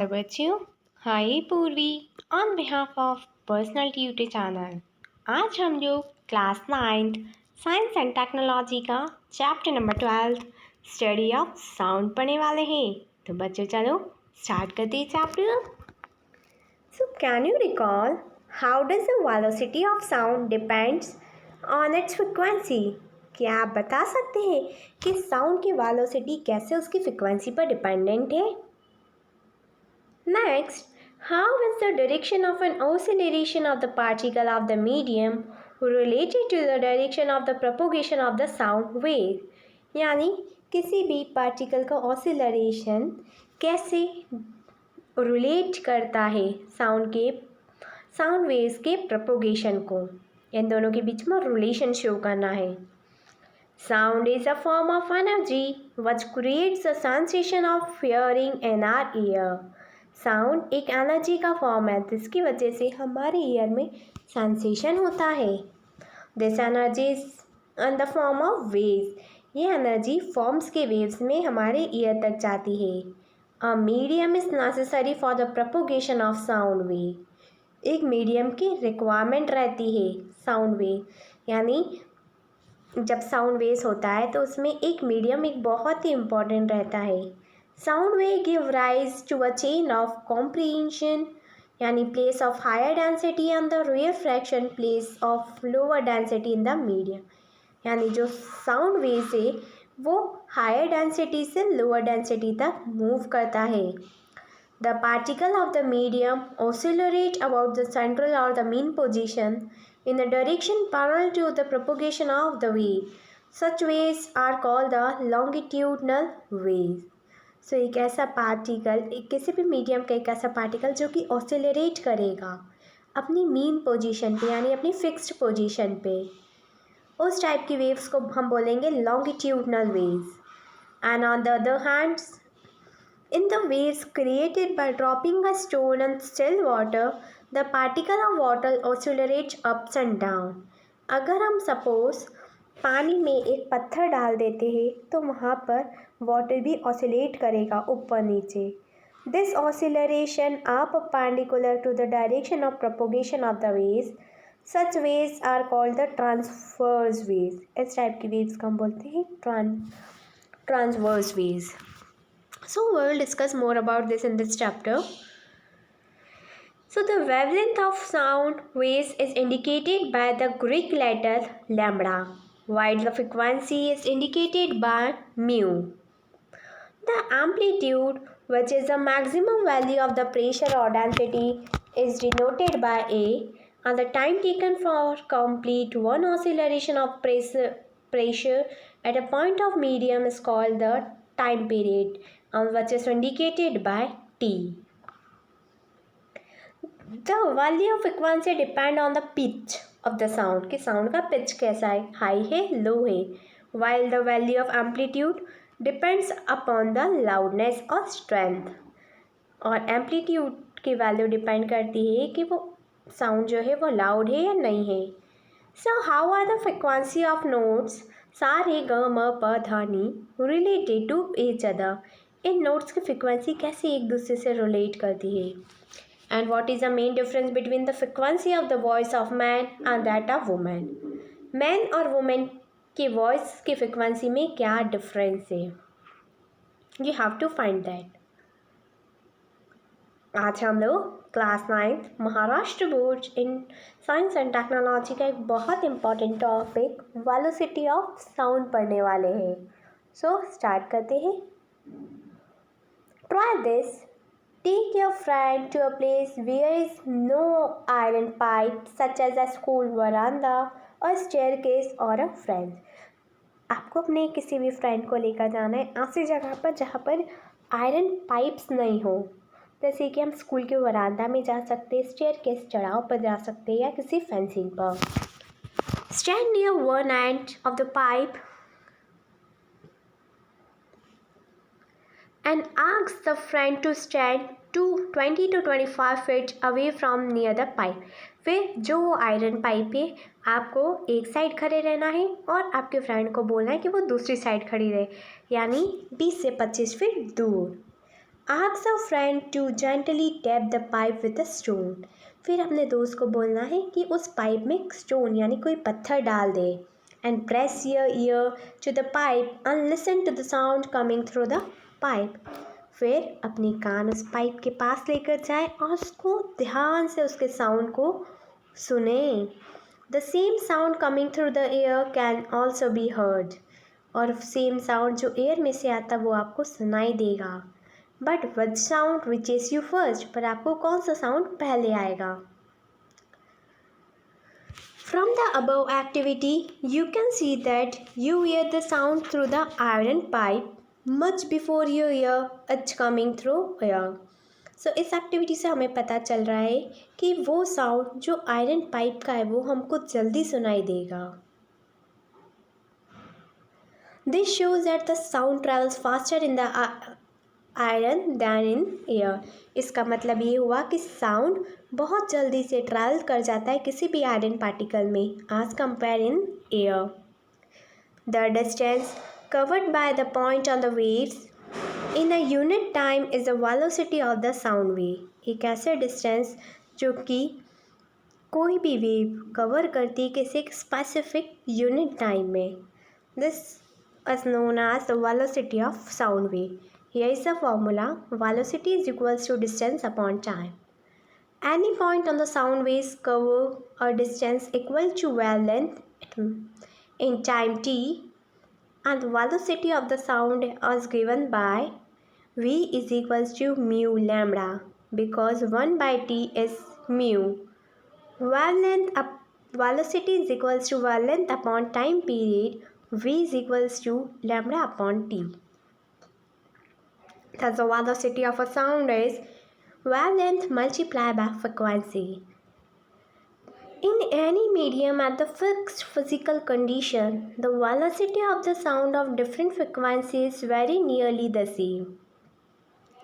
बच्चों, हाय पूर्वी on behalf of personal tutor channel. आज हम लोग क्लास 9 साइंस एंड टेक्नोलॉजी का chapter number 12 study of sound पढ़ने वाले हैं। तो बच्चों चलो स्टार्ट करते हैं chapter. So can you recall how does the velocity of sound depends on it's frequency? क्या आप बता सकते हैं कि साउंड की वेलोसिटी कैसे उसकी फ्रिक्वेंसी पर डिपेंडेंट है? Next, how is the direction of an oscillation of the particle of the medium related to the direction of the propagation of the sound wave? यानी किसी भी पार्टिकल का ऑसिलरेशन कैसे रिलेट करता है साउंड वेव्स के प्रोपोगेशन को। इन दोनों के बीच में रिलेशन शो करना है। Sound is a form of energy which creates a sensation of hearing in our ear. Sound एक एनर्जी का फॉर्म है जिसकी वजह से हमारे ईयर में सेंसेशन होता है। This energy is in the form of waves. ये एनर्जी फॉर्म्स के वेव्स में हमारे ईयर तक जाती है। A medium is necessary for the propagation of sound wave. एक मीडियम की रिक्वायरमेंट रहती है साउंड वेव, यानी जब साउंड वेव्स होता है तो उसमें एक मीडियम एक बहुत ही इम्पॉर्टेंट रहता है। Sound wave give rise to a chain of comprehension, यानी place of higher density and the rarefaction place of lower density in the medium। यानी जो साउंड वेव है वो हायर डेंसिटी से लोअर डेंसिटी तक मूव करता है। The particle of the medium oscillate about the central or the mean position in a direction parallel to the propagation of the wave. Such waves are called the longitudinal waves। सो एक ऐसा particle, किसी भी medium का एक ऐसा particle जो कि ऑसिलरेट करेगा अपनी मीन पोजीशन पे, यानी अपनी फिक्स्ड पोजीशन पे, उस टाइप की वेव्स को हम बोलेंगे longitudinal waves. And on the other hands, in the waves created by dropping a stone in still water, the particle of water oscillates ups and down. अगर हम सपोज पानी में एक पत्थर डाल देते हैं तो वहाँ पर वाटर भी ऑसिलेट करेगा ऊपर नीचे। This oscillation are perpendicular to the direction of propagation of the waves. Such waves are called the transverse waves. इस टाइप की वेव्स को हम बोलते हैं transverse waves. So we will discuss more about this in this chapter. So the wavelength of sound waves is indicated by the Greek letter lambda, while the frequency is indicated by mu. The amplitude, which is the maximum value of the pressure or density, is denoted by A, and the time taken for complete one oscillation of pressure at a point of medium is called the time period, and which is indicated by T. The value of frequency depend on the pitch of the sound, कि sound का pitch कैसा है, high है लो है। while the value of amplitude depends upon the loudness और strength। और amplitude की value depend करती है कि वो साउंड जो है वो लाउड है या नहीं है। So how are the frequency of notes सा रे ग म प ध नी रिलेटेड टू ईच अदर? इन नोट्स की फ्रिक्वेंसी कैसे एक दूसरे से रिलेट करती है? And what is the main difference between the frequency of the voice of man and that of woman? Man और woman की voice की frequency में क्या difference है? You have to find that। आज हम लोग class 9 Maharashtra board in science and technology का एक बहुत important topic velocity of sound पढ़ने वाले हैं। सो स्टार्ट करते हैं। Try this। Take your friend to a place where is no iron pipe such as a school veranda or staircase or a friend। आपको अपने किसी भी फ्रेंड को लेकर जाना है ऐसी जगह पर जहाँ पर आयरन पाइप्स नहीं हो, जैसे कि हम स्कूल के वरांडा में जा सकते हैं, स्टेयरकेस चढ़ाव पर जा सकते हैं या किसी फेंसिंग पर। Stand near one end of the pipe and ask the friend to stand to 20 to 25 feet away from near the pipe। फिर जो वो आयरन पाइप है आपको एक साइड खड़े रहना है और आपके फ्रेंड को बोलना है कि वो दूसरी साइड खड़ी रहे, यानी 20 से 25 फीट दूर। Ask a friend to gently tap the pipe with a stone. फिर अपने दोस्त को बोलना है कि उस पाइप में स्टोन यानी कोई पत्थर डाल दे. And press your ear to the pipe and listen to the sound coming through the pipe. फिर अपनी कान उस पाइप के पास लेकर जाए और उसको ध्यान से उसके साउंड को सुने. The same sound coming through the air can also be heard. और सेम साउंड जो एयर में से आता वो आपको सुनाई देगा. But which sound reaches you first? पर आपको कौन सा साउंड पहले आएगा? From the above activity, you can see that you hear the sound through the iron pipe much before you hear it coming through air. So इस activity से हमें पता चल रहा है कि वो साउंड जो आयरन पाइप का है वो हमको जल्दी सुनाई देगा. This shows that the sound travels faster in the iron than in air. इसका मतलब ये हुआ कि साउंड बहुत जल्दी से ट्रैवल कर जाता है किसी भी आयरन पार्टिकल में as compared in air. The distance covered by the point on the waves in a unit time is the velocity of the sound wave. एक ऐसे डिस्टेंस जो कि कोई भी वेव कवर करती है किसी एक स्पेसिफिक यूनिट टाइम में. This is known as the velocity of sound wave. Here is the formula. Velocity is equals to distance upon time. Any point on the sound waves cover a distance equal to wavelength in time t, and the velocity of the sound is given by v is equals to mu lambda because 1 by t is mu. Velocity is equals to wavelength upon time period. V is equals to lambda upon t. Thus the velocity of a sound is wavelength multiplied by frequency. In any medium at the fixed physical condition, the velocity of the sound of different frequencies is very nearly the same.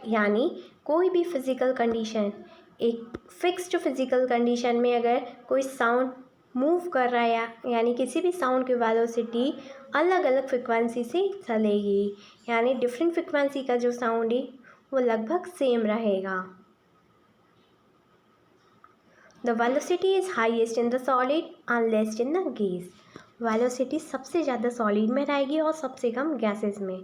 यानी कोई भी physical condition, एक fixed physical condition में अगर कोई sound move कर रहा है यानी किसी भी साउंड की वेलोसिटी अलग अलग फ्रिक्वेंसी से चलेगी, यानी डिफरेंट फ्रिक्वेंसी का जो साउंड है वो लगभग सेम रहेगा. The velocity is highest in the solid and least in the gas. Velocity सबसे ज़्यादा सॉलिड में रहेगी और सबसे कम गैसेस में.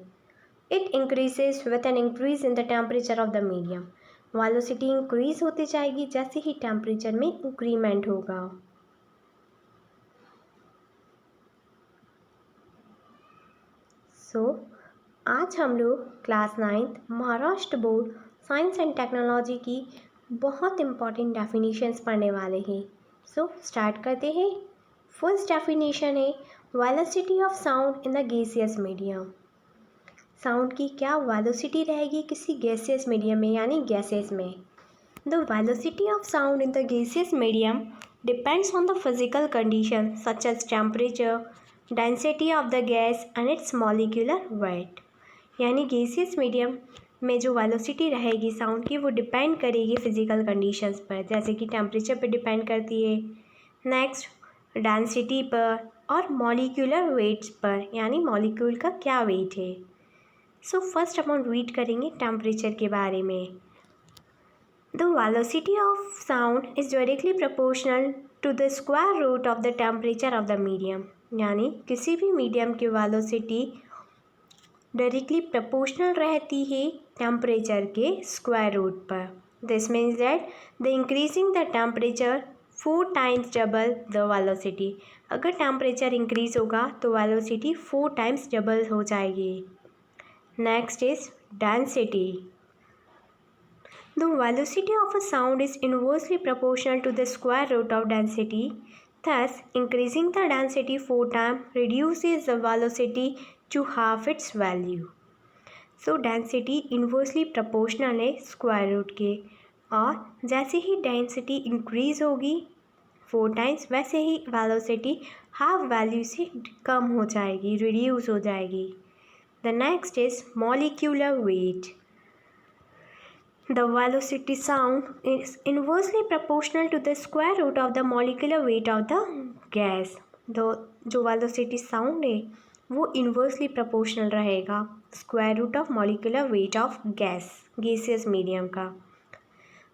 It increases with an increase in the temperature of the medium. Velocity increase होती जाएगी जैसे ही टेम्परेचर में इंक्रीमेंट होगा. आज हम लोग class 9th Maharashtra board science and technology की बहुत इम्पॉर्टेंट डेफिनेशंस पढ़ने वाले हैं. स्टार्ट करते हैं. फर्स्ट डेफिनेशन है velocity of sound in the gaseous medium. Sound की क्या वेलोसिटी रहेगी किसी गैसियस मीडियम में यानी गैसेस में. The velocity of sound in the gaseous medium depends on the physical condition such as temperature, density of the gas and its molecular weight. यानी gaseous medium में जो वेलोसिटी रहेगी sound की वो depend करेगी फिजिकल कंडीशंस पर, जैसे कि टेम्परेचर पर डिपेंड करती है, नेक्स्ट डेंसिटी पर और मॉलिक्यूलर वेट्स पर, यानी मॉलिक्यूल का क्या वेट है. फर्स्ट अपन रीड करेंगे टेम्परेचर के बारे में. The velocity of sound is directly proportional to the square root of the temperature of the medium. यानी किसी भी मीडियम की वेलोसिटी डायरेक्टली प्रोपोर्शनल रहती है टेम्परेचर के स्क्वायर रूट पर. This means that the increasing the temperature 4 times double the velocity. अगर temperature increase होगा तो वेलोसिटी 4 times डबल हो जाएगी. Next is density. The velocity of a sound is inversely proportional to the square root of density. Thus, increasing the density 4 times reduces the velocity to half its value. So, density inversely proportional है square root के, और जैसे ही density increase होगी 4 times वैसे ही velocity half value से कम हो जाएगी, reduce हो जाएगी. The next is molecular weight. The velocity sound is inversely proportional to the square root of the molecular weight of the gas. जो velocity sound है वो inversely proportional रहेगा square root of molecular weight of gaseous medium का।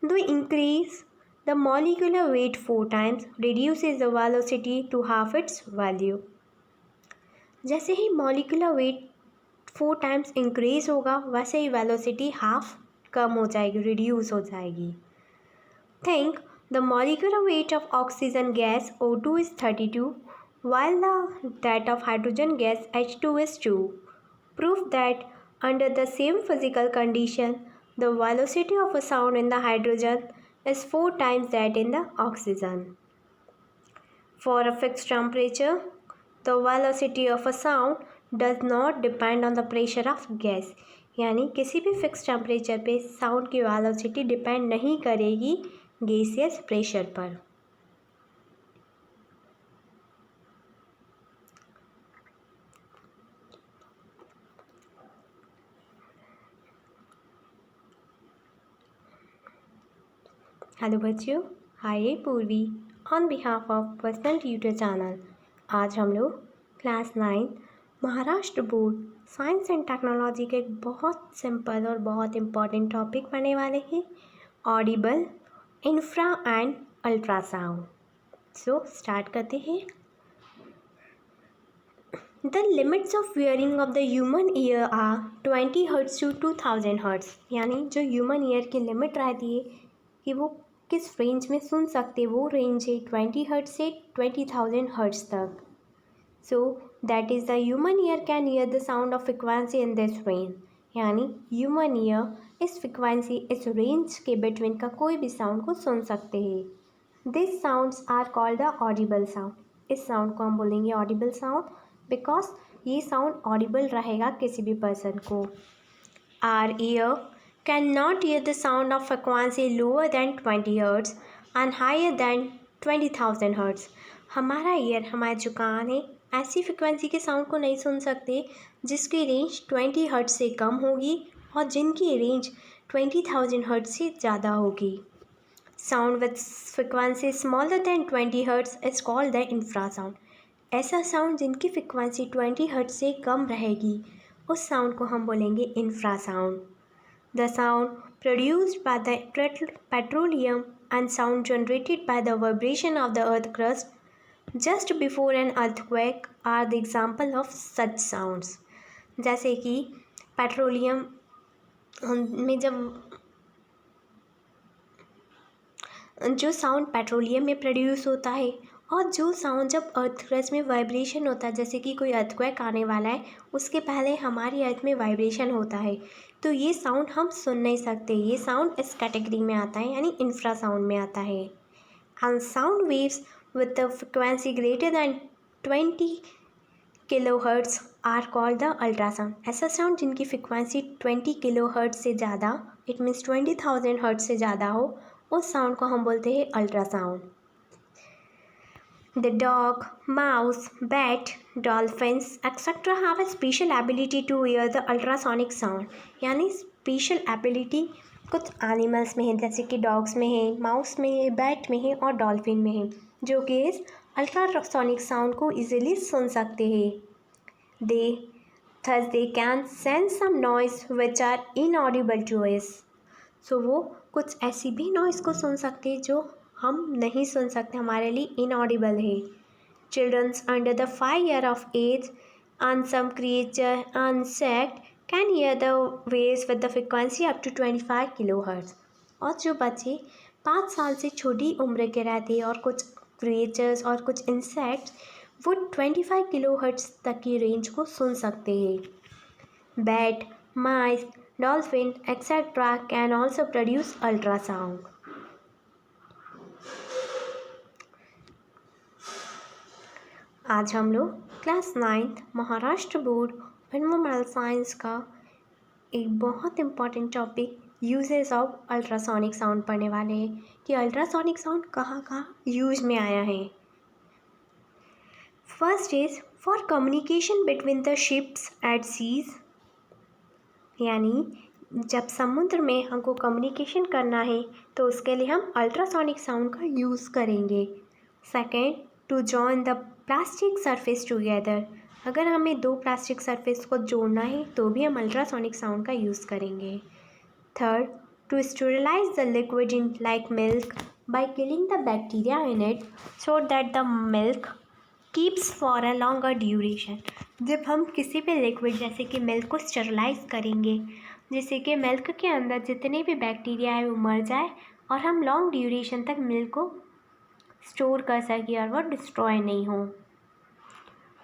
The increase the molecular weight 4 times reduces the velocity to half its value। जैसे ही molecular weight 4 times increase होगा वैसे ही velocity half कम हो जाएगी, reduce हो जाएगी। Think the molecular weight of oxygen gas O2 is 32 while that of hydrogen gas H2 is 2। Prove that under the same physical condition the velocity of a sound in the hydrogen is 4 times that in the oxygen। For a fixed temperature the velocity of a sound does not depend on the pressure of gas। यानी किसी भी fix temperature पे sound की velocity depend नहीं करेगी gaseous pressure पर। Hello बच्चों, हाय पूर्वी on behalf of personal tutor channel. आज हम लोग class 9 Maharashtra board science and technology के एक बहुत सिंपल और बहुत इम्पॉर्टेंट टॉपिक पढ़ने वाले हैं, audible, infra and ultrasound. So start करते हैं। The limits of hearing of the human ear are 20 hertz to 2000 hertz. यानी जो ह्यूमन ईयर की लिमिट रहती है कि वो किस रेंज में सुन सकते, वो रेंज है 20 हर्ट्ज से 20,000 हर्ट्ज तक। So that is the human ear can hear the sound of frequency in this range. यानी ह्यूमन ईयर इस फ्रिक्वेंसी, इस रेंज के बिटवीन का कोई भी साउंड को सुन सकते हैं। This sounds are called the audible sound. इस साउंड को हम बोलेंगे ऑडिबल साउंड बिकॉज ये साउंड ऑडिबल रहेगा किसी भी पर्सन को। Our ear can not hear the sound of frequency lower then 20 hertz and higher than 20,000 hertz. हमारा ईयर, हमारे जो कान है, ऐसी फ्रिक्वेंसी के साउंड को नहीं सुन सकते जिसकी रेंज 20 हर्ट्ज से कम होगी और जिनकी रेंज 20,000 हर्ट्ज से ज़्यादा होगी। Sound with frequency smaller than 20 hertz is called the infrasound. ऐसा साउंड जिनकी फ्रिक्वेंसी 20 हर्ट्ज से कम रहेगी उस साउंड को हम बोलेंगे infrasound. The sound produced by the petroleum and sound generated by the vibration of the earth crust just before an earthquake are the example of such sounds। जैसे कि petroleum में जो साउंड पेट्रोलियम में produce होता है और जो sound जब अर्थ क्रस्ट में वाइब्रेशन होता है, जैसे कि कोई अर्थक्वेक आने वाला है उसके पहले हमारी अर्थ में वाइब्रेशन होता है, तो ये साउंड हम सुन नहीं सकते। ये साउंड इस कैटेगरी में आता है, यानी इंफ्रा साउंड में आता है। And sound waves with the frequency greater than 20 kilohertz are called the ultrasound. ऐसा साउंड जिनकी फ्रिक्वेंसी 20 किलोहर्ट्ज से ज़्यादा, इट मीन्स 20,000 हर्ट्ज से ज़्यादा हो, उस साउंड को हम बोलते हैं ultrasound. The dog, mouse, bat, dolphins, etc. have a special ability to hear the ultrasonic sound। यानी स्पेशल एबिलिटी कुछ एनिमल्स में है, जैसे कि डॉग्स में है, माउस में है, बैट में है और डॉल्फिन में है, जो कि इस अल्ट्रासोनिक साउंड को इजीली सुन सकते हैं। they can sense some noise which are inaudible to us। सो वो कुछ ऐसी भी नॉइज़ को सुन सकते हैं जो हम नहीं सुन सकते, हमारे लिए इनऑडिबल है। Childrens under the 5 year of age and some creature insect can hear the waves with the frequency up to 25 kilohertz। और जो बच्चे 5 साल से छोटी उम्र के रहते हैं और कुछ क्रिएचर्स और कुछ इंसेक्ट्स वो 25 किलोहर्ट्ज तक की रेंज को सुन सकते हैं। Bat, mice, dolphin etcetera can also produce ultrasound. आज हम लोग class 9 Maharashtra board environmental science का एक बहुत important topic uses of ultrasonic sound पढ़ने वाले हैं कि अल्ट्रासोनिक साउंड कहाँ कहाँ यूज में आया है। First is for communication between the ships at seas. यानी जब समुद्र में हमको कम्युनिकेशन करना है तो उसके लिए हम अल्ट्रासोनिक साउंड का यूज़ करेंगे। Second, to join the plastic surface together. अगर हमें दो प्लास्टिक सरफेस को जोड़ना है तो भी हम अल्ट्रासोनिक साउंड का यूज़ करेंगे। Third, to sterilise the liquid in like milk by killing the bacteria in it so that the milk keeps for a longer duration. जब हम किसी भी लिक्विड जैसे कि मिल्क को स्टेरिलाइज करेंगे जिससे कि मिल्क के अंदर जितने भी बैक्टीरिया है वो मर जाए और हम लॉन्ग ड्यूरेशन तक मिल्क को स्टोर कर सकें और वो डिस्ट्रॉय नहीं हो।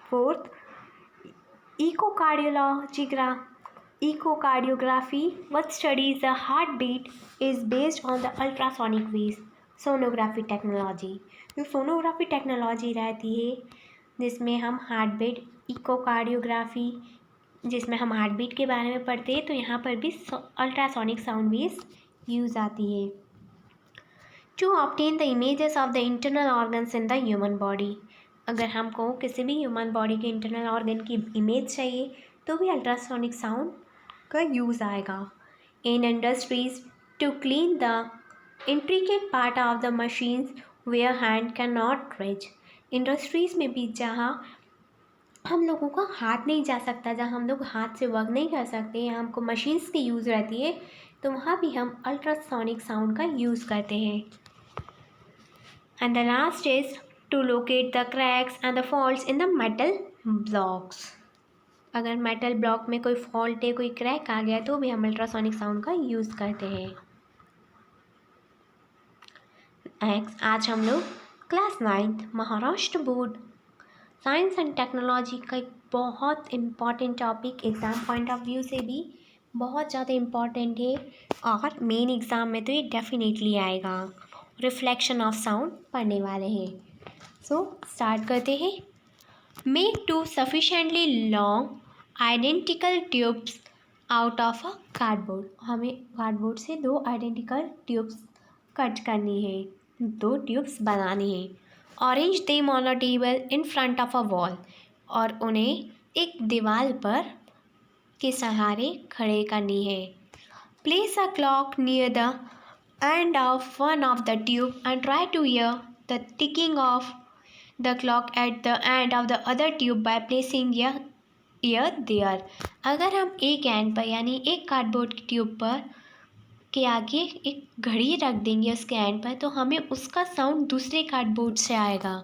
Fourth, echocardiography, what studies the heartbeat, is based on the ultrasonic waves sonography technology। जो सोनोग्राफी टेक्नोलॉजी रहती है जिसमें हम हार्ट इकोकार्डियोग्राफी जिसमें हम हार्ट बीट के बारे में पढ़ते हैं, तो यहाँ पर भी अल्ट्रासोनिक साउंड वेव्स यूज़ आती है। To obtain the images of the internal organs in the human body, अगर हमको किसी भी ह्यूमन बॉडी के इंटरनल ऑर्गन की इमेज चाहिए तो भी अल्ट्रासोनिक साउंड का यूज़ आएगा। In industries to clean the intricate part of the machines where hand can not reach, industries में भी जहाँ हम लोगों का हाथ नहीं जा सकता, जहाँ हम लोग हाथ से वर्क नहीं कर सकते, यहाँ हमको मशीन्स की यूज़ रहती है, तो वहाँ भी हम अल्ट्रासोनिक साउंड का यूज़ करते हैं। And the last is to locate the cracks and the faults in the metal blocks, अगर मेटल ब्लॉक में कोई फॉल्ट है, कोई क्रैक आ गया तो भी हम अल्ट्रासोनिक साउंड का यूज़ करते हैं। नेक्स्ट, आज हम लोग class 9 Maharashtra board science and technology का एक बहुत important topic, exam point of view से भी बहुत ज़्यादा इम्पॉर्टेंट है और मेन एग्ज़ाम में तो ये डेफिनेटली आएगा। रिफ्लेक्शन ऑफ साउंड पढ़ने वाले हैं। सो स्टार्ट करते हैं। Make two sufficiently long identical tubes out of a cardboard, हमें कार्डबोर्ड से दो आइडेंटिकल ट्यूब्स कट करनी है, दो ट्यूब्स बनानी है। Orange them on a table in front of a wall, और उन्हें एक दीवार पर के सहारे खड़े करनी है। Place a clock near the end of one of the tube and try to hear the ticking of the clock at the end of the other tube by placing ear there, अगर हम एक and पर यानी एक cardboard की tube पर के आगे एक घड़ी रख देंगे उसके एंड पर, तो हमें उसका साउंड दूसरे कार्डबोर्ड से आएगा।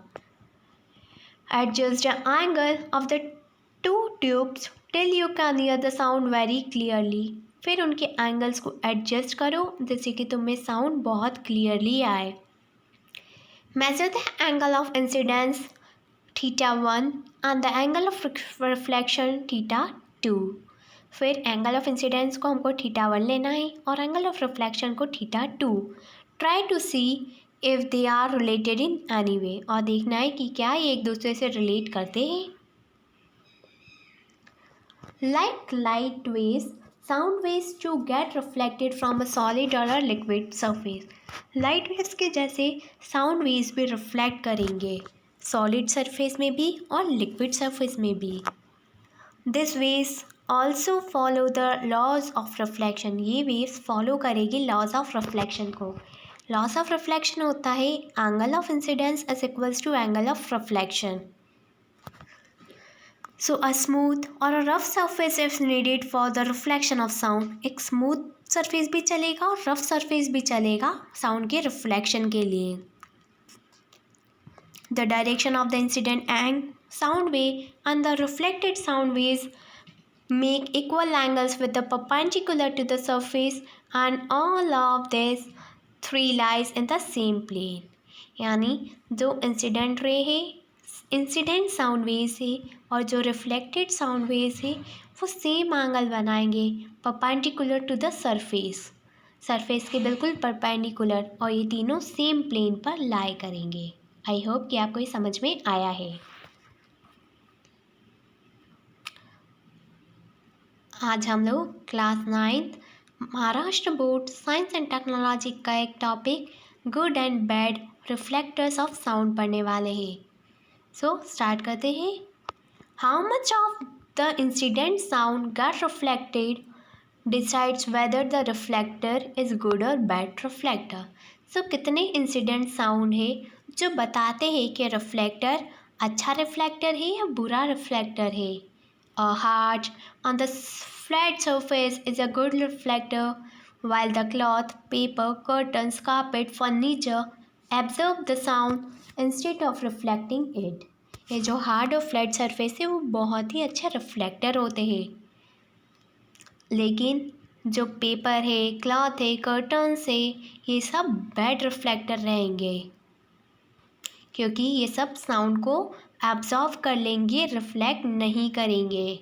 Adjust the angle of the two tubes till you can hear the sound very clearly, फिर उनके एंगल्स को एडजस्ट करो जिससे कि तुम्हें साउंड बहुत क्लियरली आए। Measure the angle of incidence θ1 and the angle of reflection θ2, फिर एंगल ऑफ इंसिडेंस को हमको θ1 लेना है और एंगल ऑफ रिफ्लेक्शन को θ2। Try to see if they are related in any way, और देखना है कि क्या ये एक दूसरे से रिलेट करते हैं। Like light waves sound waves to get reflected from a solid और a liquid surface, light waves के जैसे साउंड वेव्स भी रिफ्लेक्ट करेंगे सॉलिड सरफेस में भी और लिक्विड सरफेस में भी। This waves also follow the laws of reflection, ये वेव्स फॉलो करेगी लॉज ऑफ रिफ्लेक्शन को। लॉज ऑफ रिफ्लेक्शन होता है angle of incidence is equals to angle of reflection. So a smooth और a rough surface is needed for the reflection of sound, एक smooth surface भी चलेगा और rough surface भी चलेगा साउंड के रिफ्लेक्शन के लिए। The direction of the incident and sound wave and the reflected sound waves make equal angles with the perpendicular to the surface, and all of these three lies in the same plane, यानी जो incident ray है, incident sound waves है और जो reflected sound waves है वो same angle बनाएंगे perpendicular to the surface के बिल्कुल परपेंडिकुलर, और ये तीनों सेम प्लेन पर लाई करेंगे। आई होप कि आपको ये समझ में आया है। आज हम लोग class 9 Maharashtra board science and technology का एक topic good and bad reflectors of sound पढ़ने वाले हैं। सो स्टार्ट करते हैं। How much of the incident sound gate reflected decides whether the reflector is good और बैड रिफ्लेक्टर। सो कितने इंसिडेंट साउंड है जो बताते हैं कि रिफ्लेक्टर अच्छा रिफ्लेक्टर है या बुरा रिफ्लेक्टर है? A hard on the flat surface is a good reflector, while the cloth, paper, curtains, carpet, furniture absorb the sound instead of reflecting it. ये जो हार्ड और फ्लैट सरफेस है वो बहुत ही अच्छा रिफ्लेक्टर होते हैं, लेकिन जो पेपर है, क्लॉथ है, कर्टन्स है, ये सब बैड रिफ्लेक्टर रहेंगे क्योंकि ये सब साउंड को एब्जॉर्व कर लेंगे, रिफ्लेक्ट नहीं करेंगे,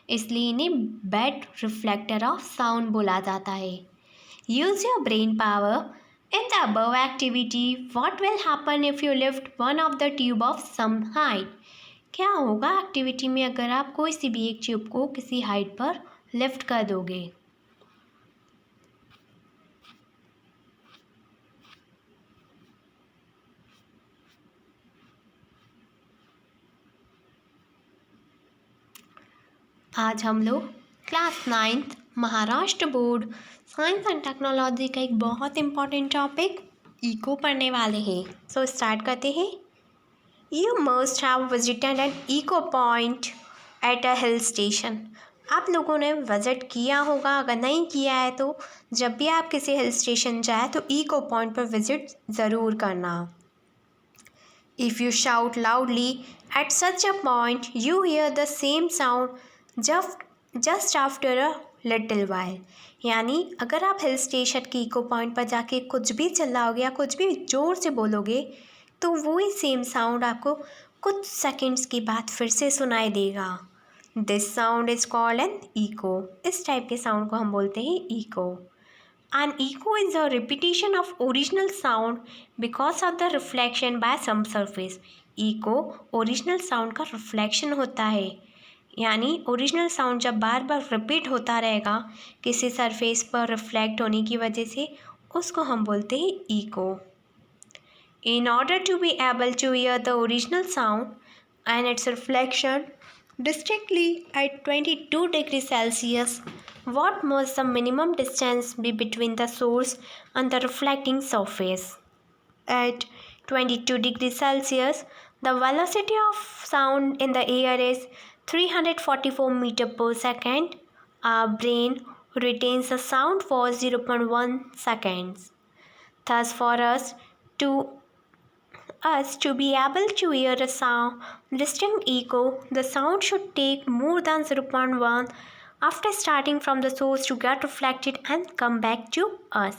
इसलिए इन्हें बैड रिफ्लेक्टर ऑफ साउंड बोला जाता है। Use your brain power in the above activity. What will happen if you lift one of the tube of some height? क्या होगा एक्टिविटी में अगर आप कोई सी भी एक ट्यूब को किसी हाइट पर लिफ्ट कर दोगे? आज हम लोग class 9th Maharashtra board science and technology का एक बहुत इम्पॉर्टेंट टॉपिक इको पढ़ने वाले हैं। सो स्टार्ट करते हैं। You must have visited an echo point at a hill station. आप लोगों ने विजिट किया होगा, अगर नहीं किया है तो जब भी आप किसी हिल स्टेशन जाए तो इको पॉइंट पर विजिट ज़रूर करना। If you shout loudly at such a point, you hear the same sound just after a little while. यानी अगर आप हिल स्टेशन की इको पॉइंट पर जाके कुछ भी चिल्लाओगे या कुछ भी ज़ोर से बोलोगे तो वही सेम साउंड आपको कुछ सेकंड्स के बाद फिर से सुनाई देगा। This sound is called an echo. इस टाइप के साउंड को हम बोलते हैं echo. An echo is a repetition of original sound because of the reflection by some surface. Echo original sound का रिफ्लेक्शन होता है, यानी ओरिजिनल साउंड जब बार बार रिपीट होता रहेगा किसी सरफेस पर रिफ्लेक्ट होने की वजह से, उसको हम बोलते हैं eco. In order to be able to hear the original sound and its reflection distinctly at 22 degrees Celsius, what must the minimum distance be between the source and the reflecting surface? At 22 degrees Celsius, the velocity of sound in the air is 344 meters per second. Our brain retains the sound for 0.1 seconds. Thus, for us to be able to hear a sound distinct echo, the sound should take more than 0.1 after starting from the source to get reflected and come back to us.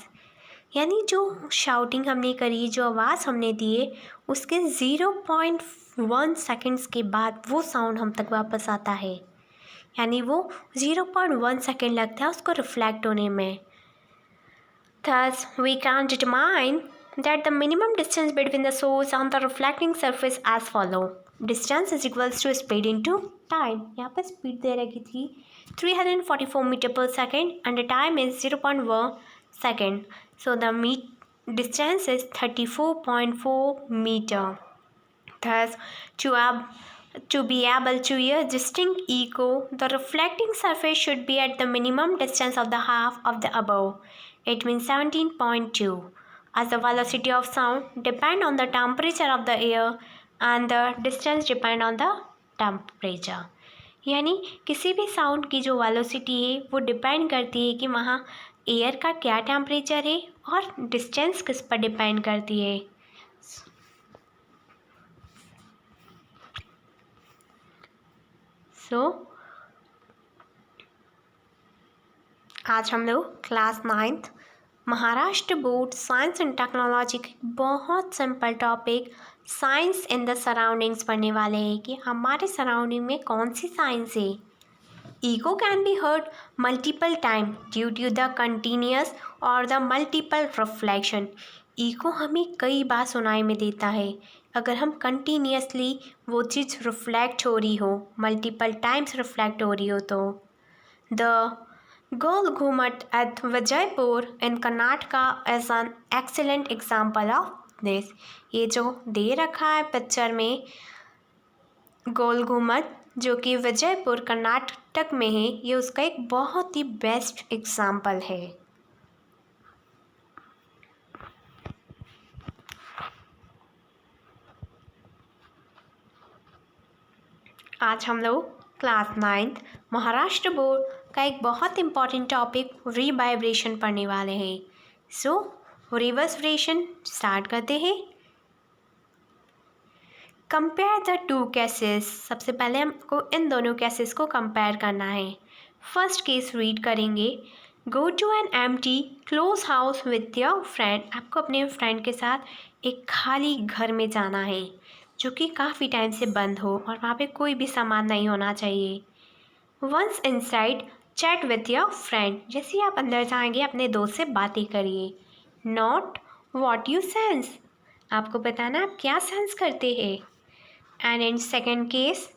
यानी जो shouting हमने करी, जो आवाज़ हमने दी है, उसके 0.1 seconds के बाद वो साउंड हम तक वापस आता है, यानी वो 0.1 सेकेंड लगता है उसको रिफ्लेक्ट होने में। Thus, we can determine that the minimum distance between the source and the reflecting surface as follow. Distance is equals to speed into time. यहाँ पर speed दे रखी थी 344 meter per second and the time is 0.1 second. So the distance is 34.4 meter. Thus, to be able to hear distinct echo, the reflecting surface should be at the minimum distance of the half of the above. It means 17.2. As the velocity of sound depend on the temperature of the air and the distance depend on the temperature. यानी किसी भी sound की जो velocity है वो depend करती है कि वहाँ एयर का क्या टेम्परेचर है और डिस्टेंस किस पर डिपेंड करती है। आज हम लोग class 9th Maharashtra board science and technology के बहुत simple topic science in the surroundings पढ़ने वाले हैं कि हमारे सराउंडिंग में कौन सी साइंस है। Echo can be heard multiple time due to the continuous और द मल्टीपल रिफ्लेक्शन। ईको हमें कई बार सुनाई में देता है अगर हम कंटिन्यूसली वो चीज़ रिफ्लेक्ट हो रही हो, मल्टीपल टाइम्स रिफ्लेक्ट हो रही हो तो। The Gol Ghumat at Vijaypur in Karnataka is an excellent example of this. ये जो दे रखा है पिक्चर में गोल घुमट जो कि विजयपुर कर्नाटक में है, ये उसका एक बहुत ही बेस्ट एग्जाम्पल है। आज हम लोग क्लास 9th महाराष्ट्र बोर्ड का एक बहुत इम्पॉर्टेंट टॉपिक रीवाइब्रेशन पढ़ने वाले हैं। सो रिवर्सब्रेशन स्टार्ट करते हैं। Compare the two cases. सबसे पहले हमको इन दोनों केसेस को कंपेयर करना है। फर्स्ट केस रीड करेंगे। Go to an empty close house with your friend. आपको अपने फ्रेंड के साथ एक खाली घर में जाना है जो कि काफ़ी टाइम से बंद हो और वहाँ पे कोई भी सामान नहीं होना चाहिए। Once inside chat with your friend. जैसे ही आप अंदर जाएंगे अपने दोस्त से बातें करिए। Not what you sense. आपको बताना आप क्या सेंस करते हैं। एंड इन सेकेंड केस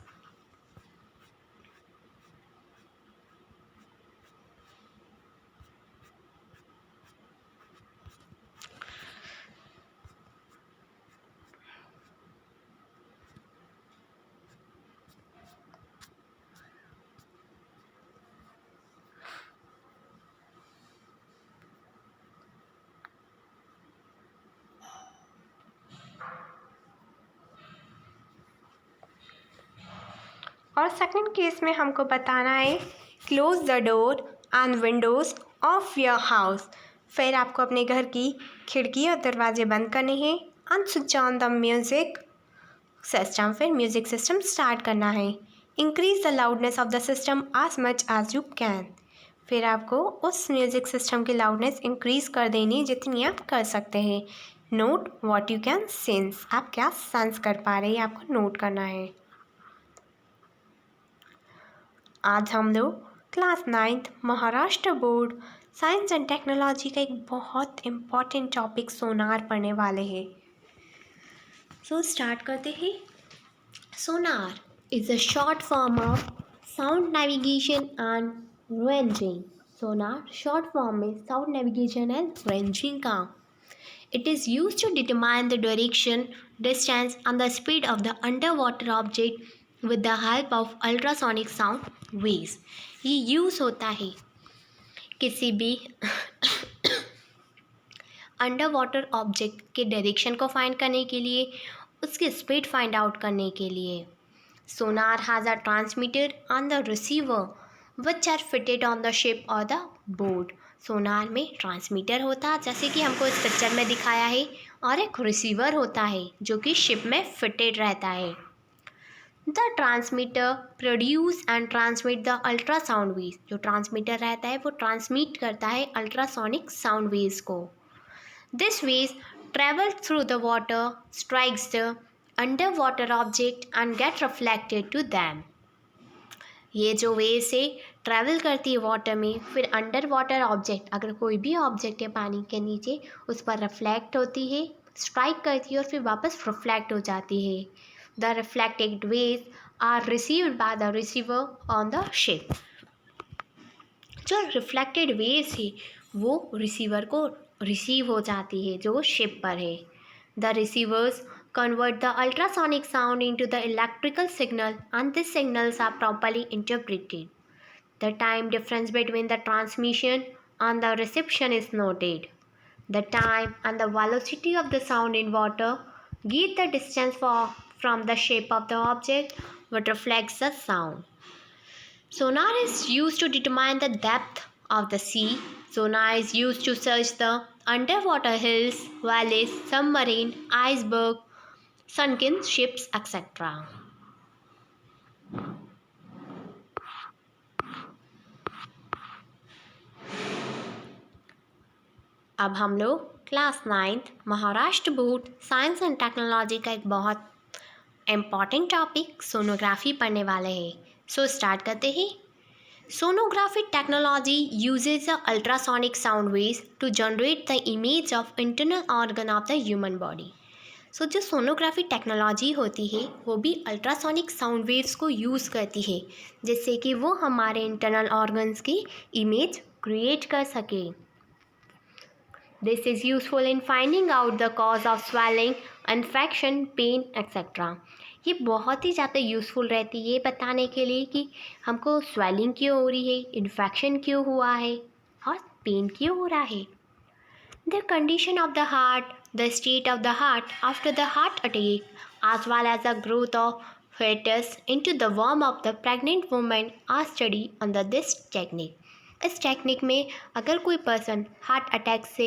और सेकंड केस में हमको बताना है close the door and Windows of your house. फिर आपको अपने घर की खिड़की और दरवाजे बंद करने हैं। And switch on the music system. फिर म्यूज़िक सिस्टम स्टार्ट करना है। Increase the loudness of the system as much as you can. फिर आपको उस म्यूज़िक सिस्टम की लाउडनेस इंक्रीज़ कर देनी जितनी आप कर सकते हैं। Note what you can sense. आप क्या सेंस कर पा रहे हैं आपको नोट करना है। आज हम लोग class 9th Maharashtra board science and technology का एक बहुत इम्पॉर्टेंट टॉपिक सोनार पढ़ने वाले हैं। सो स्टार्ट करते हैं। Sonar is a short form of sound navigation and ranging. Sonar short form में साउंड नेविगेशन एंड रेंजिंग का। It is used to determine the direction, distance and the speed of the underwater object with the help of ultrasonic sound waves. ये use होता है किसी भी under water object के direction को find करने के लिए, उसकी स्पीड फाइंड आउट करने के लिए। Sonar has a transmitter and the receiver which are fitted on the ship और द बोट। सोनार में ट्रांसमीटर होता है जैसे कि हमको इस पिक्चर में दिखाया है, और एक रिसीवर होता है जो कि शिप में फिटेड रहता है। The transmitter produce and transmit the ultrasound waves. जो ट्रांसमीटर रहता है वो ट्रांसमिट करता है अल्ट्रासोनिक साउंड वेव्स को। This waves travel through the water, strikes the under water object and get reflected to them. ये जो वेव्स है ट्रैवल करती है वाटर में, फिर अंडर वाटर ऑब्जेक्ट, अगर कोई भी ऑब्जेक्ट है पानी के नीचे, उस पर रिफ्लेक्ट होती है, स्ट्राइक करती है और फिर वापस रिफ्लेक्ट हो जाती है। The reflected waves are received by the receiver on the ship. जो रिफ्लेक्टेड वेव्स है वो रिसीवर को रिसीव हो जाती है जो शिप पर है। The receivers convert the ultrasonic sound into the electrical signal and these signals are properly interpreted. The time difference between the transmission and the reception is noted. The time and the velocity of the sound in water give the distance from the shape of the object which reflects the sound. Sonar is used to determine the depth of the sea. Sonar is used to search the underwater hills, valleys, submarine, iceberg, sunken ships, etc. अब हम लोग class 9th Maharashtra board science and technology का एक बहुत important topic sonography पढ़ने वाले हैं। सो start करते हैं। Sonography technology uses the ultrasonic sound waves to generate the image of internal organ of the human body. So जो सोनोग्राफी टेक्नोलॉजी होती है वो भी अल्ट्रासोनिक साउंड वेव्स को यूज़ करती है जिससे कि वो हमारे इंटरनल ऑर्गन्स की इमेज क्रिएट कर सके। This is useful in finding out the cause of swelling, infection, pain etcetera. ये बहुत ही ज़्यादा यूज़फुल रहती है ये बताने के लिए कि हमको स्वेलिंग क्यों हो रही है, इन्फेक्शन क्यों हुआ है और पेन क्यों हो रहा है। The condition of the heart, the state of the heart after the heart attack, as well as the growth of fetus into the womb of the pregnant woman are studied under this technique. इस technique में अगर कोई person heart attack से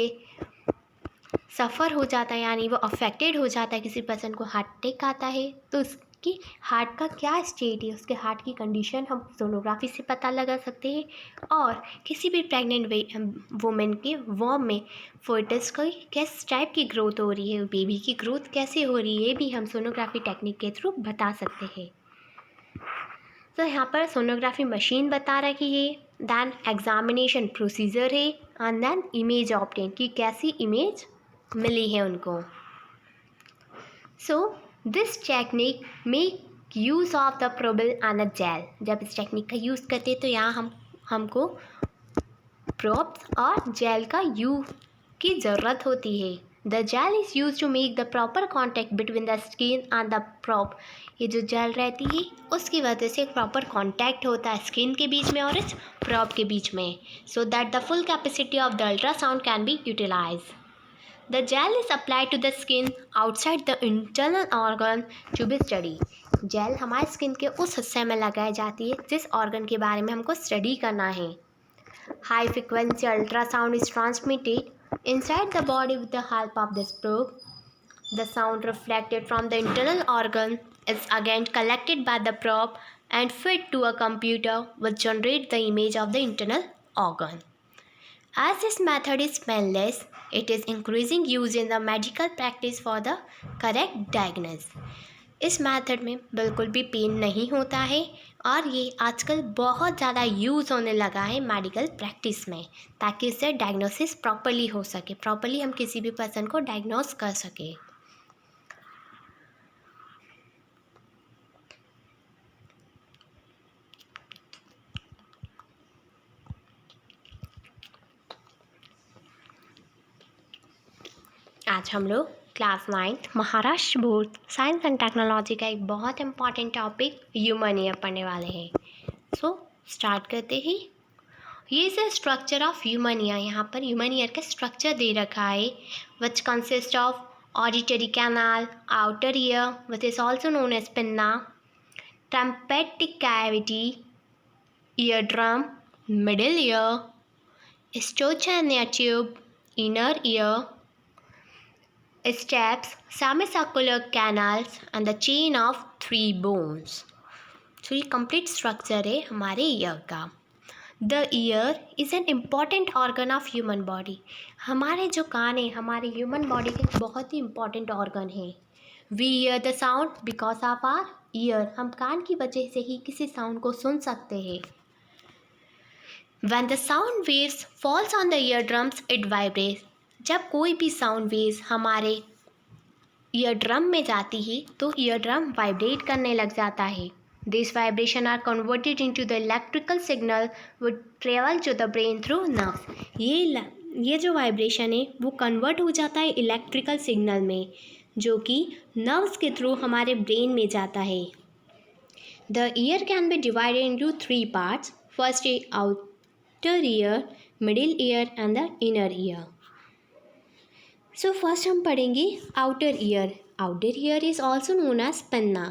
सफ़र हो जाता है, यानी वो अफेक्टेड हो जाता है, किसी पर्सन को हार्ट अटैक आता है, तो उसकी हार्ट का क्या स्टेट है, उसके हार्ट की कंडीशन हम सोनोग्राफी से पता लगा सकते हैं। और किसी भी प्रेग्नेंट वुमेन के वॉर्म में फोर्टस की किस टाइप की ग्रोथ हो रही है, बेबी की ग्रोथ कैसे हो रही है, ये भी हम सोनोग्राफी टेक्निक के थ्रू बता सकते हैं। तो यहाँ पर सोनोग्राफी मशीन बता रखी है, दैन एग्जामिनेशन प्रोसीजर है, एंड दैन इमेज ऑब्टेन कि कैसी इमेज मिली है उनको। So this technique make use of the probe and a gel. जब इस टेक्निक का यूज़ करते हैं तो यहाँ हमको प्रोब्स और जेल का यूज की ज़रूरत होती है। The gel is use to make the proper contact between the skin and the probe. ये जो जेल रहती है उसकी वजह से एक प्रॉपर कॉन्टैक्ट होता है स्किन के बीच में और इस प्रोब के बीच में, so that the full capacity of the ultrasound can be utilise. The gel is applied to the skin outside the internal organ to be studied. Gel हमारे स्किन के उस हिस्से में लगाई जाती है जिस ऑर्गन के बारे में हमको स्टडी करना है। High frequency ultrasound is transmitted inside the body with the help of this probe. The sound reflected from the internal organ is again collected by the probe and fed to a computer which generates the image of the internal organ. As this method is painless, it is increasing use in the medical practice for the correct diagnosis. इस method में बिल्कुल भी pen नहीं होता है और ये आजकल बहुत ज़्यादा यूज़ होने लगा है मेडिकल प्रैक्टिस में, ताकि इससे डायग्नोसिस प्रॉपरली हो सके, प्रॉपरली हम किसी भी पर्सन को डायग्नोस कर सके। आज हम लोग class 9th Maharashtra board science and technology का एक बहुत इंपॉर्टेंट टॉपिक ह्यूमन ईयर पढ़ने वाले हैं। सो स्टार्ट करते ही। ये is the structure of human ear. यहाँ पर ह्यूमन ईयर का स्ट्रक्चर दे रखा है, which consist of auditory canal, outer ear which is also known as pinna, tympanic cavity, ear drum, middle ear, eustachian tube, inner ear, steps, semicircular canals and the chain of 3 bones. So ये complete structure है हमारे year का। The ear is an important organ of human body. हमारे जो कान है हमारे human body के बहुत ही important organ है। We hear the sound because of our ear. हम कान की वजह से ही किसी साउंड को सुन सकते हैं। When the sound waves falls on the eardrums, it vibrates. जब कोई भी साउंड वेव्स हमारे ईयर ड्रम में जाती है तो ईयर ड्रम वाइब्रेट करने लग जाता है। This vibration are converted into the electrical signal would travel to the brain through nerve. ये जो वाइब्रेशन है वो कन्वर्ट हो जाता है इलेक्ट्रिकल सिग्नल में, जो कि नर्व्स के थ्रू हमारे ब्रेन में जाता है। The ear can be divided into 3 parts. First है outer ear, middle ear and the inner ear. So first हम पढ़ेंगे outer ear. Outer ear is also known as pinna.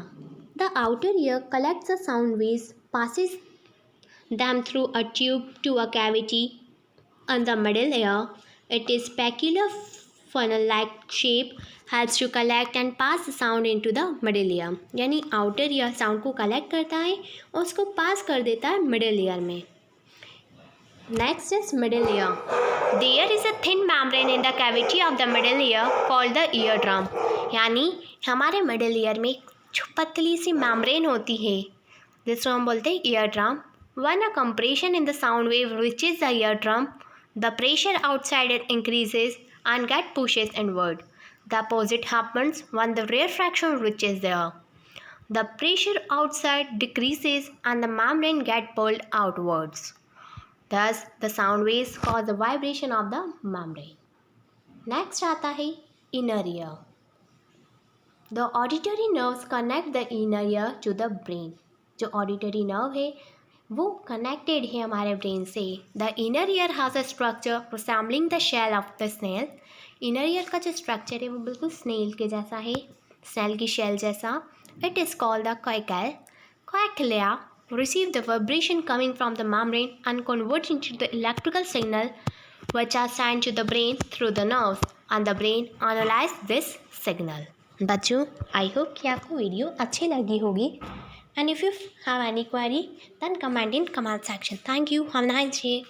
The outer ear collects the sound waves, passes them through a tube to a cavity on the middle ear. It is peculiar funnel-like shape helps to collect and pass the sound into the middle ear. यानी outer ear sound को collect करता है और उसको पास कर देता है middle ear में। Next is middle ear. There is a thin membrane in the cavity of the middle ear called the eardrum. यानी हमारे मिडिल ईयर में पतली सी membrane होती है जिसको हम बोलते हैं eardrum. When a compression in the sound wave reaches the eardrum, the pressure outside it increases and get pushes inward. The opposite happens when the rarefaction reaches there. The pressure outside decreases and the membrane get pulled outwards. Thus, the sound waves cause the vibration of the membrane. Next आता है inner ear. The auditory nerves connect the inner ear to the brain. जो auditory nerve है वो connected है हमारे brain से। The inner ear has a structure resembling the shell of the snail. Inner ear का जो structure है वो बिल्कुल snail के जैसा है, snail की shell जैसा। It is called the coicle. Cochlear receive the vibration coming from the membrane and convert into the electrical signal which are sent to the brain through the nerves and the brain analyze this signal. बच्चों, I hope कि आपको video अच्छी लगी होगी and if you have any query then comment in comment section. Thank you. Have a nice day.